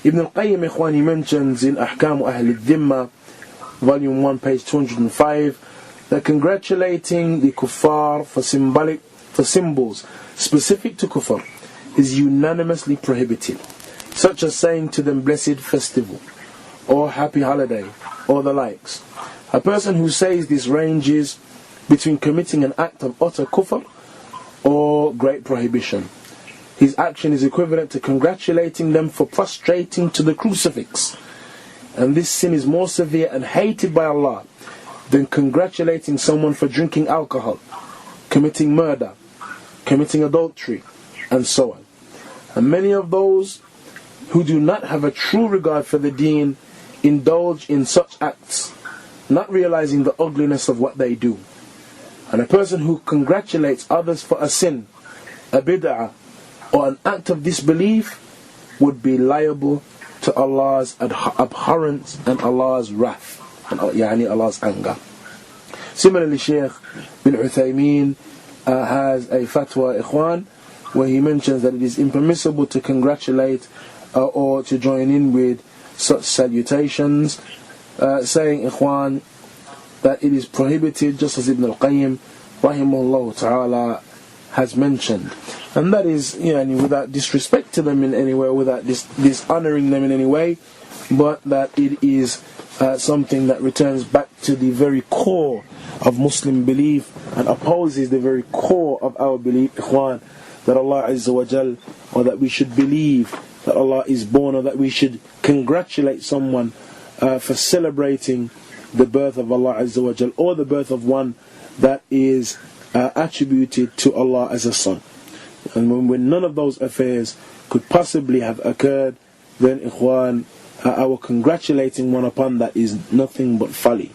Ibn al-Qayyim, ikhwan, he mentions in Ahkam Ahlul-Dhimma, volume 1, page 205, that congratulating the kuffar for symbols specific to kufr is unanimously prohibited, such as saying to them blessed festival or happy holiday or the likes. A person who says this ranges between committing an act of utter kufr or great prohibition. His action is equivalent to congratulating them for prostrating to the crucifix, and this sin is more severe and hated by Allah than congratulating someone for drinking alcohol, committing murder, committing adultery, and so on. And many of those who do not have a true regard for the deen indulge in such acts, not realizing the ugliness of what they do. And a person who congratulates others for a sin, a bid'ah, or an act of disbelief would be liable to Allah's abhorrence and Allah's wrath, and Allah's anger. Similarly, Sheikh bin Uthaymeen has a fatwa, ikhwan, where he mentions that it is impermissible to congratulate or to join in with such salutations, saying, ikhwan, that it is prohibited, just as Ibn al-Qayyim rahimahullah ta'ala has mentioned. And that is, without disrespect to them in any way, without dishonoring them in any way, but that it is something that returns back to the very core of Muslim belief and opposes the very core of our belief, ikhwan, that Allah Azza wa Jal, or that we should believe that Allah is born, or that we should congratulate someone for celebrating the birth of Allah Azza wa Jal, or the birth of one that is attributed to Allah as a son. And when none of those affairs could possibly have occurred, then ikhwan, our congratulating one upon that is nothing but folly.